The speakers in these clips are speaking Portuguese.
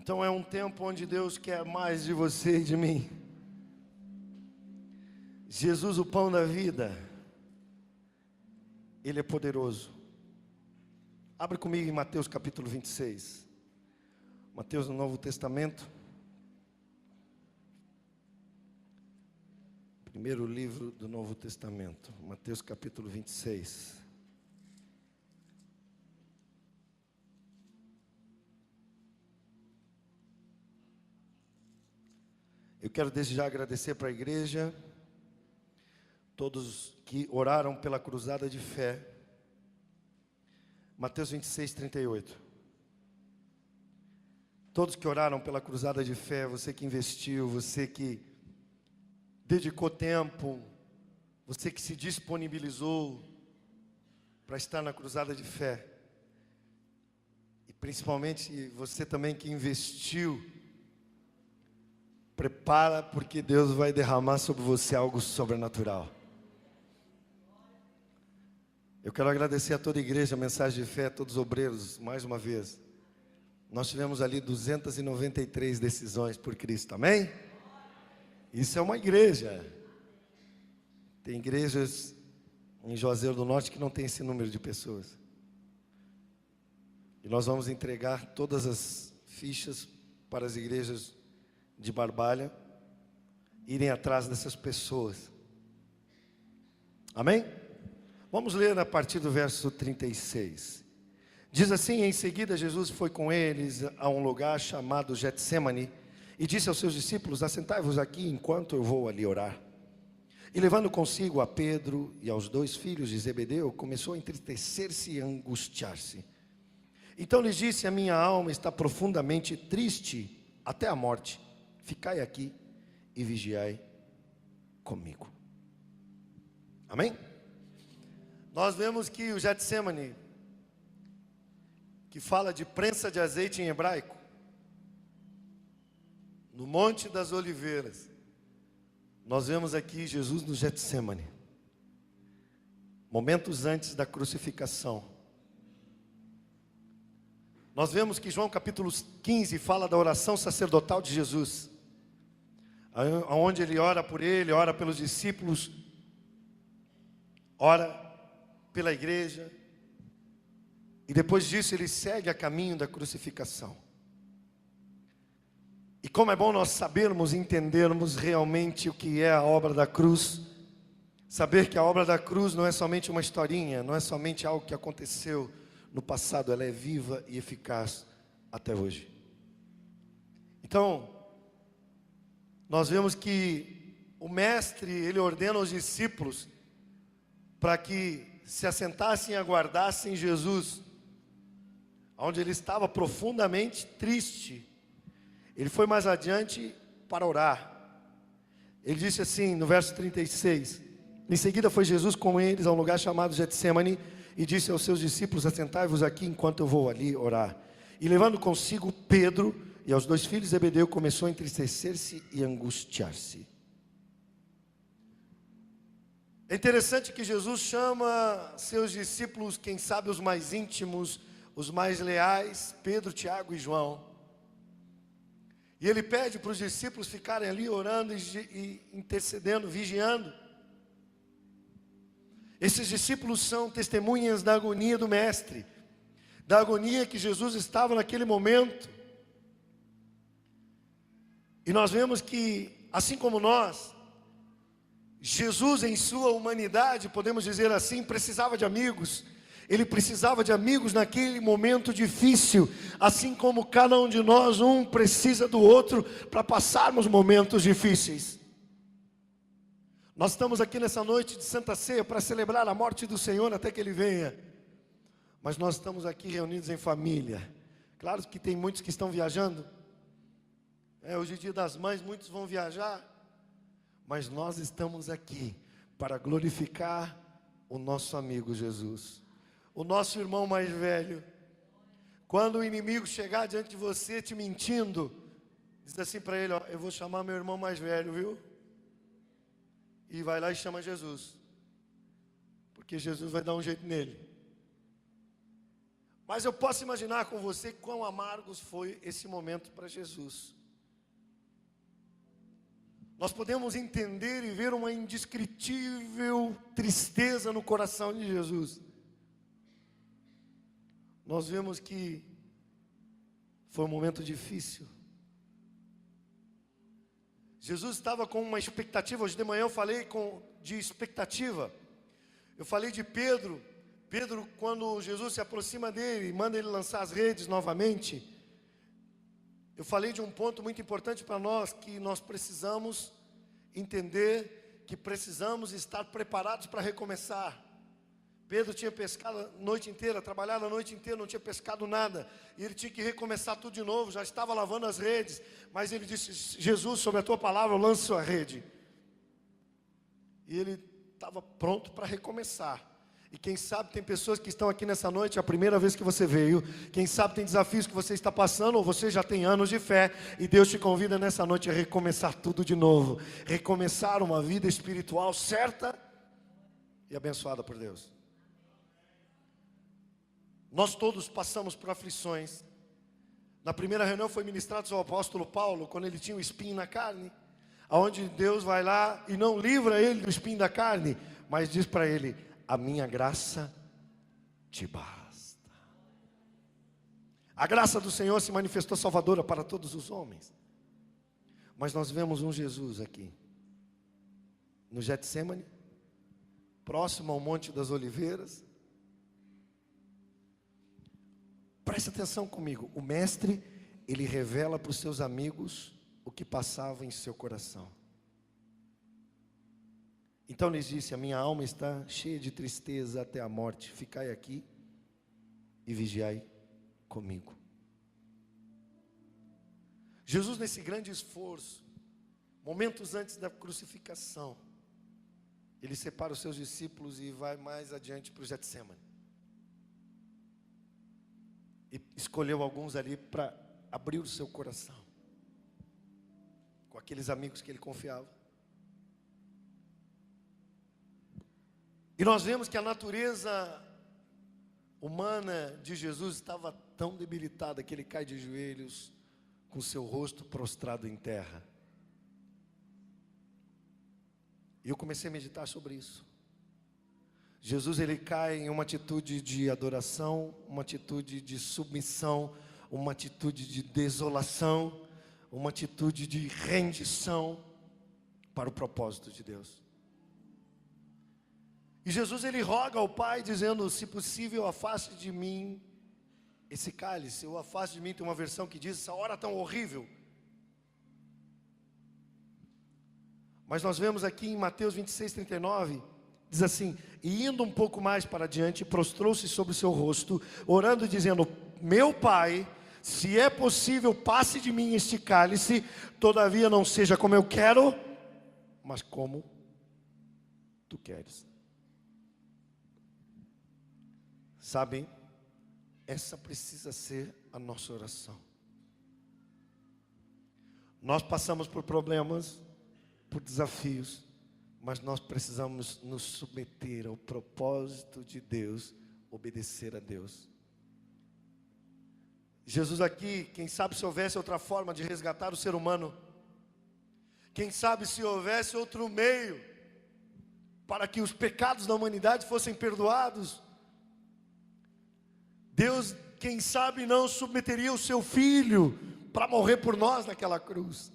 Então é um tempo onde Deus quer mais de você e de mim. Jesus, o pão da vida, Ele é poderoso. Abre comigo em Mateus capítulo 26. Mateus no Novo Testamento. Primeiro livro do Novo Testamento. Mateus capítulo 26. Eu quero desde já agradecer para a igreja, todos que oraram pela cruzada de fé. Mateus 26, 38. Todos que oraram pela cruzada de fé, você que investiu, você que dedicou tempo, você que se disponibilizou para estar na cruzada de fé. E principalmente você também que investiu. Prepara, porque Deus vai derramar sobre você algo sobrenatural. Eu quero agradecer a toda a igreja, a mensagem de fé, a todos os obreiros, mais uma vez. Nós tivemos ali 293 decisões por Cristo, amém? Isso é uma igreja. Tem igrejas em Juazeiro do Norte que não tem esse número de pessoas. E nós vamos entregar todas as fichas para as igrejas de Barbalha irem atrás dessas pessoas. Amém? Vamos ler a partir do verso 36. Diz assim: em seguida Jesus foi com eles a um lugar chamado Getsemane e disse aos seus discípulos: assentai-vos aqui enquanto eu vou ali orar. E levando consigo a Pedro e aos 2 filhos de Zebedeu, começou a entristecer-se e angustiar-se. Então lhes disse: a minha alma está profundamente triste até a morte. Ficai aqui e vigiai comigo. Amém? Nós vemos que o Getsemane, que fala de prensa de azeite em hebraico, no Monte das Oliveiras, nós vemos aqui Jesus no Getsemane, momentos antes da crucificação. Nós vemos que João capítulo 15 fala da oração sacerdotal de Jesus, onde ele ora por ele, ora pelos discípulos, ora pela igreja, e depois disso ele segue a caminho da crucificação. E como é bom nós sabermos e entendermos realmente o que é a obra da cruz, saber que a obra da cruz não é somente uma historinha, não é somente algo que aconteceu no passado, ela é viva e eficaz até hoje. Então, nós vemos que o mestre, ele ordena aos discípulos para que se assentassem e aguardassem Jesus, onde ele estava profundamente triste. Ele foi mais adiante para orar. Ele disse assim no verso 36: em seguida foi Jesus com eles a um lugar chamado Getsemane e disse aos seus discípulos: assentai-vos aqui enquanto eu vou ali orar. E levando consigo Pedro e aos 2 filhos de Zebedeu, começou a entristecer-se e angustiar-se. É interessante que Jesus chama seus discípulos, quem sabe os mais íntimos, os mais leais, Pedro, Tiago e João. E ele pede para os discípulos ficarem ali orando e intercedendo, vigiando. Esses discípulos são testemunhas da agonia do mestre, da agonia que Jesus estava naquele momento. E nós vemos que, assim como nós, Jesus em sua humanidade, podemos dizer assim, precisava de amigos. Ele precisava de amigos naquele momento difícil, assim como cada um de nós, um precisa do outro para passarmos momentos difíceis. Nós estamos aqui nessa noite de Santa Ceia para celebrar a morte do Senhor até que Ele venha. Mas nós estamos aqui reunidos em família. Claro que tem muitos que estão viajando. Hoje é dia das mães, muitos vão viajar. Mas nós estamos aqui para glorificar o nosso amigo Jesus, o nosso irmão mais velho. Quando o inimigo chegar diante de você te mentindo, diz assim para ele: ó, eu vou chamar meu irmão mais velho, viu? E vai lá e chama Jesus, porque Jesus vai dar um jeito nele. Mas eu posso imaginar com você quão amargos foi esse momento para Jesus. Nós podemos entender e ver uma indescritível tristeza no coração de Jesus. Nós vemos que foi um momento difícil. Jesus estava com uma expectativa. Hoje de manhã eu falei de expectativa. Eu falei de Pedro. Pedro, quando Jesus se aproxima dele e manda ele lançar as redes novamente, eu falei de um ponto muito importante para nós, que nós precisamos entender, que precisamos estar preparados para recomeçar. Pedro tinha pescado a noite inteira, trabalhado a noite inteira, não tinha pescado nada, e ele tinha que recomeçar tudo de novo, já estava lavando as redes, mas ele disse: Jesus, sobre a tua palavra eu lanço a rede. E ele estava pronto para recomeçar. E quem sabe tem pessoas que estão aqui nessa noite, é a primeira vez que você veio. Quem sabe tem desafios que você está passando, ou você já tem anos de fé, e Deus te convida nessa noite a recomeçar tudo de novo. Recomeçar uma vida espiritual certa e abençoada por Deus. Nós todos passamos por aflições. Na primeira reunião foi ministrado ao apóstolo Paulo, quando ele tinha o espinho na carne, aonde Deus vai lá e não livra ele do espinho da carne, mas diz para ele: a minha graça te basta. A graça do Senhor se manifestou salvadora para todos os homens. Mas nós vemos um Jesus aqui, no Getsêmani, próximo ao Monte das Oliveiras. Preste atenção comigo. O mestre, ele revela para os seus amigos o que passava em seu coração. Então lhes disse: a minha alma está cheia de tristeza até a morte. Ficai aqui e vigiai comigo. Jesus, nesse grande esforço, momentos antes da crucificação, ele separa os seus discípulos e vai mais adiante para o Getsêmani. E escolheu alguns ali para abrir o seu coração, com aqueles amigos que ele confiava. E nós vemos que a natureza humana de Jesus estava tão debilitada que ele cai de joelhos, com seu rosto prostrado em terra. E eu comecei a meditar sobre isso. Jesus, ele cai em uma atitude de adoração, uma atitude de submissão, uma atitude de desolação, uma atitude de rendição para o propósito de Deus. E Jesus, ele roga ao Pai dizendo: se possível, afaste de mim esse cálice. Ou afaste de mim, tem uma versão que diz, essa hora tão horrível. Mas nós vemos aqui em Mateus 26:39, diz assim: e indo um pouco mais para diante, prostrou-se sobre o seu rosto, orando e dizendo: meu Pai, se é possível, passe de mim este cálice, todavia não seja como eu quero, mas como tu queres. Sabem, essa precisa ser a nossa oração. Nós passamos por problemas, por desafios, mas nós precisamos nos submeter ao propósito de Deus, obedecer a Deus. Jesus aqui, quem sabe se houvesse outra forma de resgatar o ser humano, quem sabe se houvesse outro meio para que os pecados da humanidade fossem perdoados, Deus, quem sabe, não submeteria o seu filho para morrer por nós naquela cruz.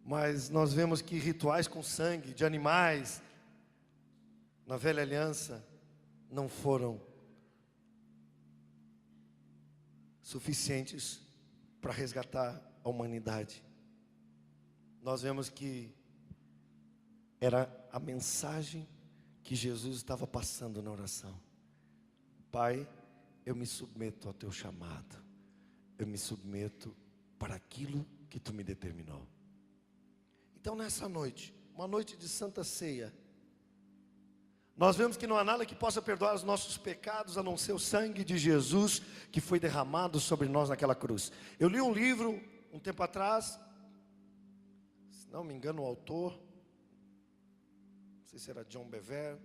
Mas nós vemos que rituais com sangue de animais na velha aliança não foram suficientes para resgatar a humanidade. Nós vemos que era a mensagem que Jesus estava passando na oração. Pai, eu me submeto ao teu chamado, eu me submeto para aquilo que tu me determinou. Então nessa noite, uma noite de Santa Ceia, nós vemos que não há nada que possa perdoar os nossos pecados, a não ser o sangue de Jesus, que foi derramado sobre nós naquela cruz. Eu li um livro, um tempo atrás, se não me engano o autor, não sei se era John Bevere,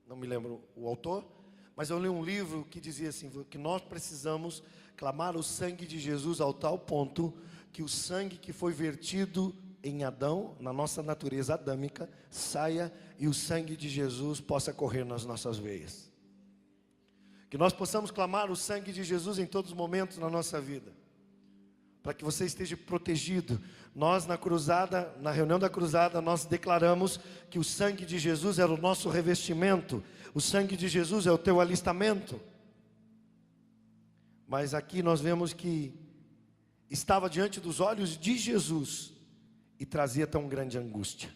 não me lembro o autor, Mas eu li um livro que dizia assim, que nós precisamos clamar o sangue de Jesus ao tal ponto que o sangue que foi vertido em Adão, na nossa natureza adâmica, saia e o sangue de Jesus possa correr nas nossas veias. Que nós possamos clamar o sangue de Jesus em todos os momentos na nossa vida, para que você esteja protegido. Nós na cruzada, na reunião da cruzada, nós declaramos que o sangue de Jesus era o nosso revestimento, o sangue de Jesus é o teu alistamento. Mas aqui nós vemos que estava diante dos olhos de Jesus e trazia tão grande angústia.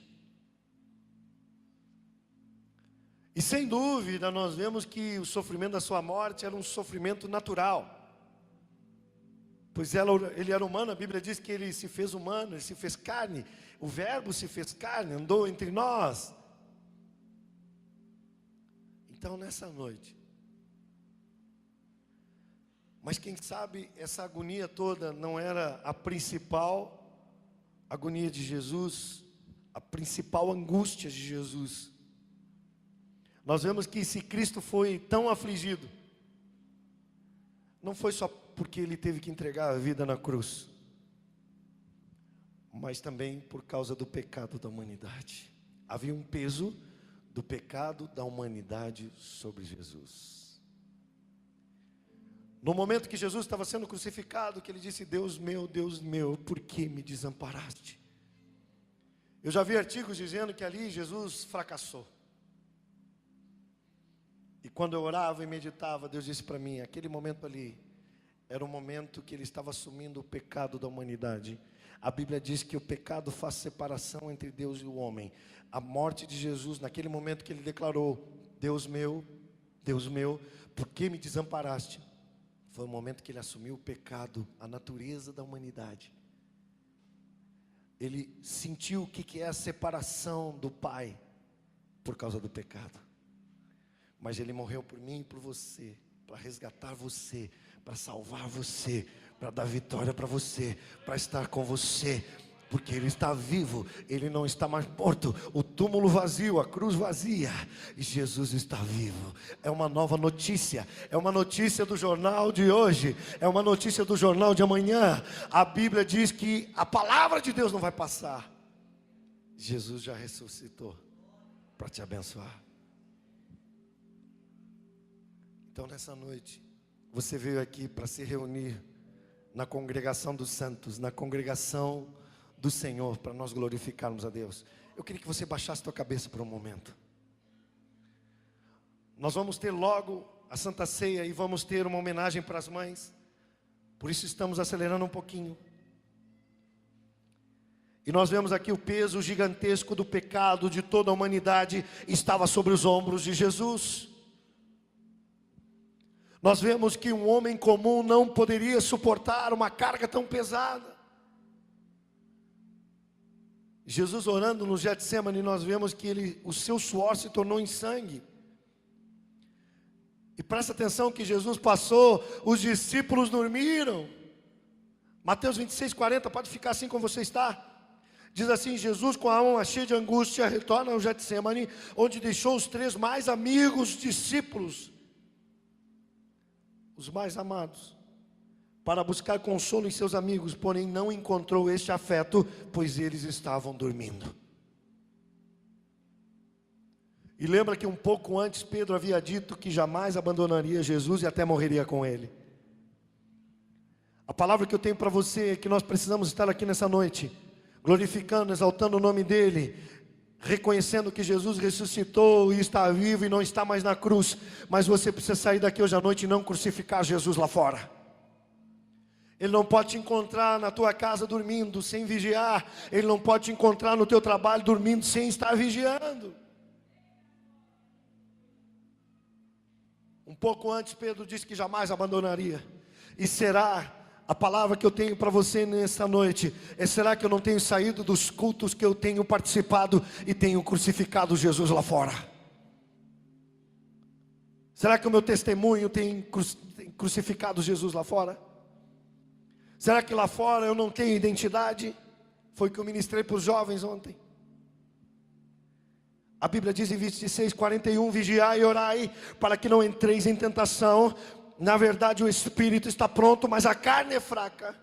E sem dúvida nós vemos que o sofrimento da sua morte era um sofrimento natural. Pois ele era humano, a Bíblia diz que ele se fez humano, ele se fez carne. O verbo se fez carne, andou entre nós. Então nessa noite, mas quem sabe essa agonia toda não era a principal agonia de Jesus, a principal angústia de Jesus. Nós vemos que se Cristo foi tão afligido, não foi só porque ele teve que entregar a vida na cruz, mas também por causa do pecado da humanidade. Havia um peso do pecado da humanidade sobre Jesus. No momento que Jesus estava sendo crucificado, que ele disse: Deus meu, por que me desamparaste? Eu já vi artigos dizendo que ali Jesus fracassou. E quando eu orava e meditava, Deus disse para mim, aquele momento ali, era o momento que ele estava assumindo o pecado da humanidade. A Bíblia diz que o pecado faz separação entre Deus e o homem. A morte de Jesus, naquele momento que ele declarou: Deus meu, por que me desamparaste? Foi o momento que ele assumiu o pecado, a natureza da humanidade. Ele sentiu o que é a separação do Pai por causa do pecado. Mas ele morreu por mim e por você, para resgatar você, para salvar você, para dar vitória para você, para estar com você, porque ele está vivo, ele não está mais morto. O túmulo vazio, a cruz vazia, e Jesus está vivo. É uma nova notícia, é uma notícia do jornal de hoje, é uma notícia do jornal de amanhã. A Bíblia diz que a palavra de Deus não vai passar. Jesus já ressuscitou para te abençoar. Então nessa noite, você veio aqui para se reunir na congregação dos santos, na congregação do Senhor, para nós glorificarmos a Deus. Eu queria que você baixasse tua cabeça por um momento. Nós vamos ter logo a Santa Ceia e vamos ter uma homenagem para as mães. Por isso estamos acelerando um pouquinho. E nós vemos aqui o peso gigantesco do pecado de toda a humanidade estava sobre os ombros de Jesus. Nós vemos que um homem comum não poderia suportar uma carga tão pesada. Jesus orando no Getsemane, nós vemos que o seu suor se tornou em sangue. E presta atenção que Jesus passou, os discípulos dormiram. Mateus 26:40, pode ficar assim como você está. Diz assim: Jesus, com a alma cheia de angústia, retorna ao Getsemane, onde deixou os 3 mais amigos discípulos, os mais amados, para buscar consolo em seus amigos, porém não encontrou este afeto, pois eles estavam dormindo. E lembra que um pouco antes Pedro havia dito que jamais abandonaria Jesus e até morreria com ele. A palavra que eu tenho para você é que nós precisamos estar aqui nessa noite, glorificando, exaltando o nome dele, reconhecendo que Jesus ressuscitou e está vivo e não está mais na cruz. Mas você precisa sair daqui hoje à noite e não crucificar Jesus lá fora. Ele não pode te encontrar na tua casa dormindo, sem vigiar. Ele não pode te encontrar no teu trabalho dormindo, sem estar vigiando. Um pouco antes Pedro disse que jamais abandonaria. E será a palavra que eu tenho para você nesta noite será que eu não tenho saído dos cultos que eu tenho participado e tenho crucificado Jesus lá fora? Será que o meu testemunho tem crucificado Jesus lá fora? Será que lá fora eu não tenho identidade? Foi o que eu ministrei para os jovens ontem. A Bíblia diz em 26:41, vigiai e orai, para que não entreis em tentação. Na verdade o espírito está pronto, mas a carne é fraca.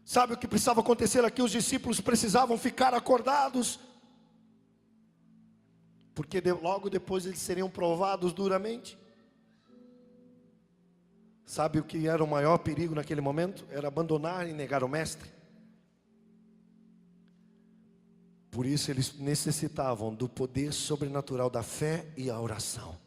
Sabe o que precisava acontecer aqui? Os discípulos precisavam ficar acordados, porque logo depois eles seriam provados duramente. Sabe o que era o maior perigo naquele momento? Era abandonar e negar o mestre. Por isso eles necessitavam do poder sobrenatural da fé e a oração.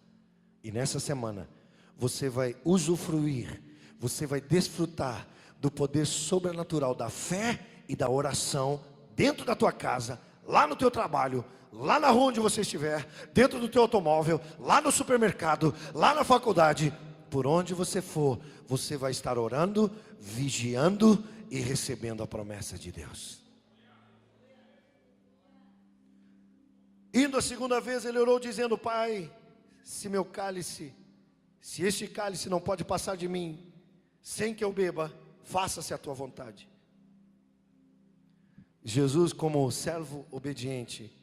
E nessa semana você vai usufruir, você vai desfrutar do poder sobrenatural da fé e da oração dentro da tua casa, lá no teu trabalho, lá na rua onde você estiver, dentro do teu automóvel, lá no supermercado, lá na faculdade, por onde você for, você vai estar orando, vigiando e recebendo a promessa de Deus. Indo a segunda vez, ele orou dizendo: Pai, se este cálice não pode passar de mim, sem que eu beba, faça-se a tua vontade. Jesus, como servo obediente,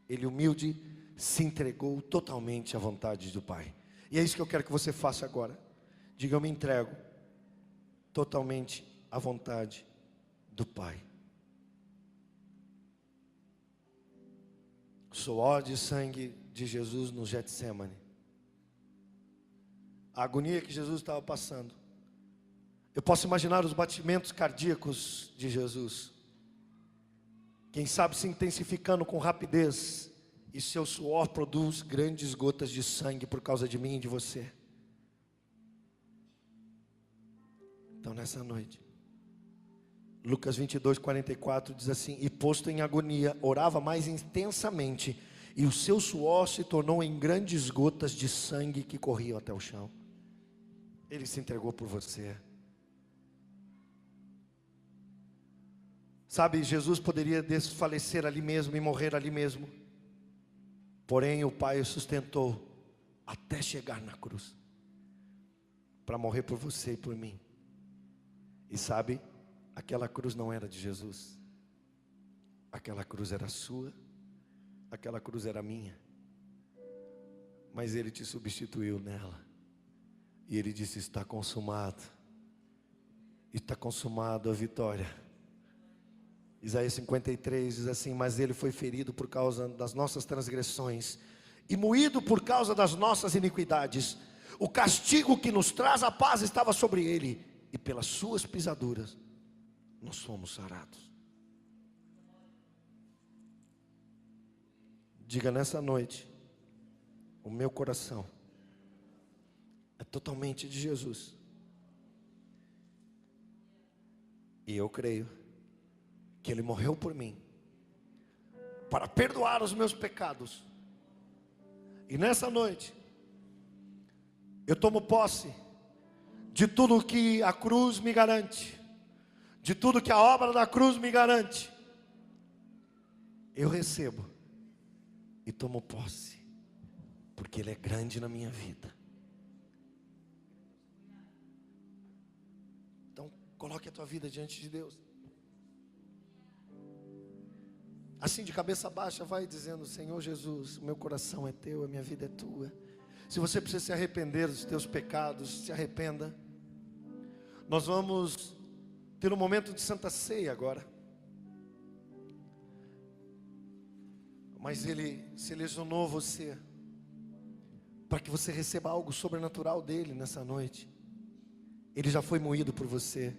ele humilde, se entregou totalmente à vontade do Pai. E é isso que eu quero que você faça agora. Diga: eu me entrego totalmente à vontade do Pai. Suor de sangue de Jesus no Getsemane, a agonia que Jesus estava passando. Eu posso imaginar os batimentos cardíacos de Jesus, quem sabe se intensificando com rapidez, e seu suor produz grandes gotas de sangue por causa de mim e de você. Então nessa noite, Lucas 22:44 diz assim: e posto em agonia, orava mais intensamente, e o seu suor se tornou em grandes gotas de sangue que corriam até o chão. Ele se entregou por você. Sabe, Jesus poderia desfalecer ali mesmo e morrer ali mesmo, porém o Pai o sustentou até chegar na cruz, para morrer por você e por mim. E sabe, aquela cruz não era de Jesus, aquela cruz era sua, aquela cruz era minha, mas Ele te substituiu nela, e Ele disse: está consumado, está consumado a vitória. Isaías 53 diz assim: mas Ele foi ferido por causa das nossas transgressões, e moído por causa das nossas iniquidades, o castigo que nos traz a paz estava sobre Ele, e pelas suas pisaduras nós fomos sarados. Diga nessa noite: o meu coração é totalmente de Jesus, e eu creio que Ele morreu por mim, para perdoar os meus pecados. E nessa noite eu tomo posse de tudo que a cruz me garante, de tudo que a obra da cruz me garante. Eu recebo e tomo posse, porque Ele é grande na minha vida. Então coloque a tua vida diante de Deus, assim de cabeça baixa, vai dizendo: Senhor Jesus, o meu coração é teu, a minha vida é tua. Se você precisa se arrepender dos teus pecados, se arrependa. Nós vamos ter um momento de Santa Ceia agora, mas Ele selecionou você para que você receba algo sobrenatural dEle nessa noite. Ele já foi moído por você,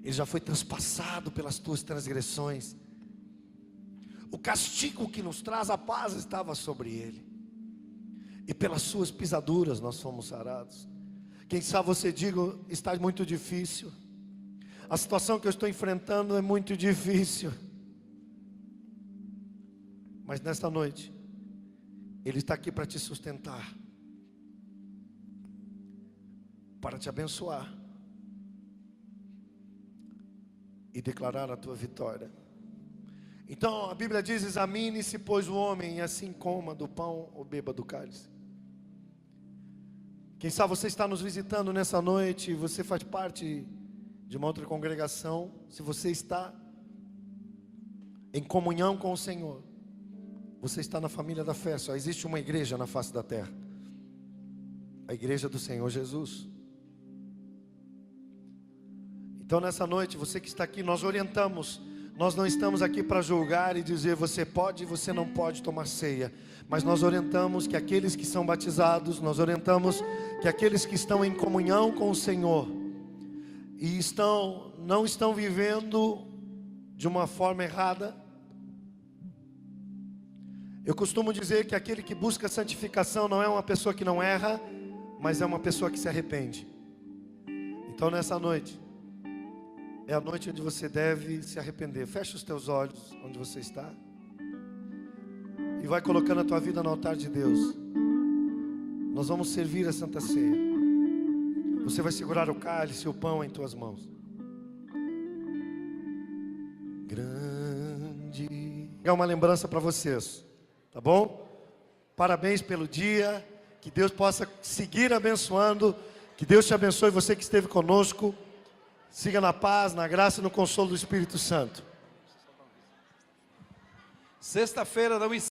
Ele já foi transpassado pelas tuas transgressões, o castigo que nos traz a paz estava sobre Ele, e pelas suas pisaduras nós fomos sarados. Quem sabe você diga: está muito difícil, a situação que eu estou enfrentando é muito difícil. Mas nesta noite Ele está aqui para te sustentar, para te abençoar e declarar a tua vitória. Então a Bíblia diz: examine-se pois o homem, e assim coma do pão ou beba do cálice. Quem sabe você está nos visitando nessa noite, você faz parte de uma outra congregação. Se você está em comunhão com o Senhor, Você está na família da fé. Só existe uma igreja na face da terra: a igreja do Senhor Jesus. Então nessa noite, você que está aqui, nós orientamos. Nós não estamos aqui para julgar e dizer você pode e você não pode tomar ceia. Mas nós orientamos que aqueles que são batizados, nós orientamos que aqueles que estão em comunhão com o Senhor e não estão vivendo de uma forma errada. Eu costumo dizer que aquele que busca santificação não é uma pessoa que não erra, mas é uma pessoa que se arrepende. Então nessa noite, é a noite onde você deve se arrepender. Fecha os teus olhos onde você está e vai colocando a tua vida no altar de Deus. Nós vamos servir a Santa Ceia. Você vai segurar o cálice e o pão em tuas mãos. Grande. É uma lembrança para vocês, tá bom? Parabéns pelo dia. Que Deus possa seguir abençoando. Que Deus te abençoe, você que esteve conosco. Siga na paz, na graça e no consolo do Espírito Santo. Sexta-feira não esqueça.